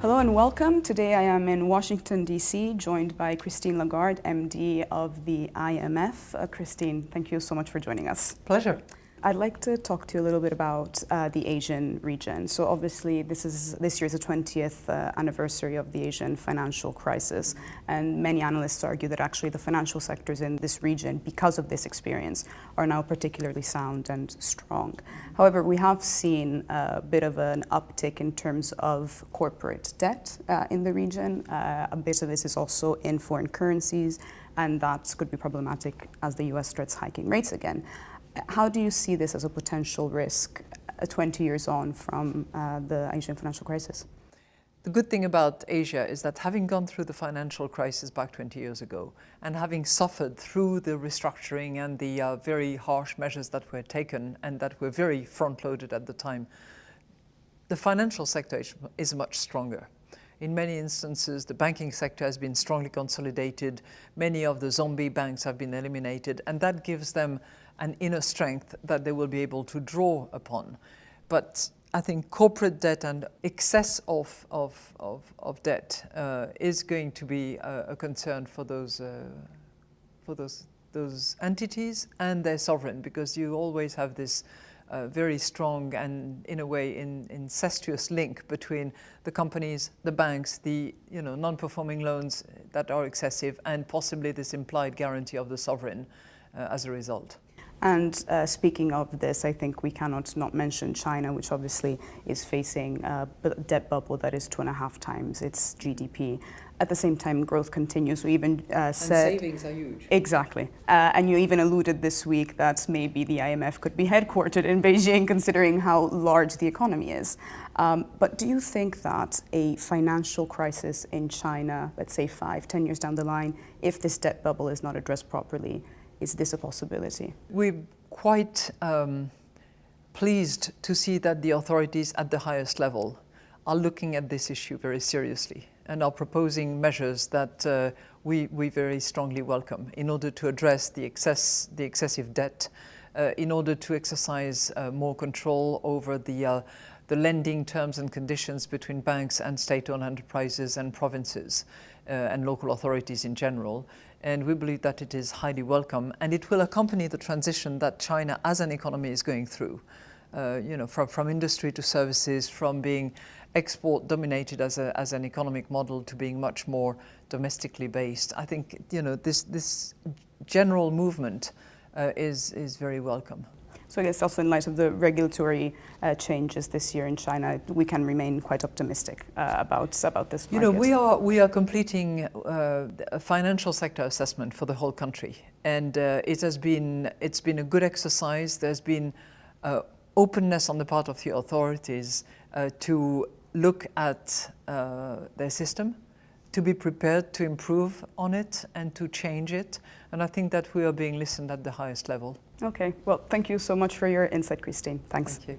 Hello and welcome. Today I am in Washington, D.C., joined by Christine Lagarde, MD of the IMF. Christine, thank you so much for joining us. Pleasure. I'd like to talk to you a little bit about the Asian region. So obviously this year is the 20th anniversary of the Asian financial crisis, and many analysts argue that actually the financial sectors in this region, because of this experience, are now particularly sound and strong. However, we have seen a bit of an uptick in terms of corporate debt in the region. A bit of this is also in foreign currencies, and that could be problematic as the US starts hiking rates again. How do you see this as a potential risk 20 years on from the Asian financial crisis? The good thing about Asia is that having gone through the financial crisis back 20 years ago and having suffered through the restructuring and the very harsh measures that were taken and that were very front-loaded at the time, the financial sector is much stronger. In many instances, the banking sector has been strongly consolidated. Many of the zombie banks have been eliminated, and that gives them an inner strength that they will be able to draw upon. But I think corporate debt and excess of debt is going to be a concern for those entities and their sovereign, because you always have this very strong and, in a way, incestuous link between the companies, the banks, the non-performing loans that are excessive, and possibly this implied guarantee of the sovereign as a result. And speaking of this, I think we cannot not mention China, which obviously is facing a debt bubble that is 2.5 times its GDP. At the same time, growth continues. We even said... And savings are huge. Exactly. And you even alluded this week that maybe the IMF could be headquartered in Beijing, considering how large the economy is. But do you think that a financial crisis in China, let's say 5-10 years down the line, if this debt bubble is not addressed properly, is this a possibility? We're quite pleased to see that the authorities at the highest level are looking at this issue very seriously and are proposing measures that we very strongly welcome in order to address the excessive debt, in order to exercise more control over the lending terms and conditions between banks and state-owned enterprises and provinces and local authorities in general. And we believe that it is highly welcome, and it will accompany the transition that China as an economy is going through. From industry to services, from being export-dominated as an economic model to being much more domestically based. I think this general movement is very welcome. So I guess also in light of the regulatory changes this year in China, we can remain quite optimistic about this market. We are completing a financial sector assessment for the whole country, and it's been a good exercise. There's been openness on the part of the authorities to look at their system, to be prepared to improve on it and to change it. And I think that we are being listened at the highest level. Okay, well, thank you so much for your insight, Christine. Thanks. Thank you.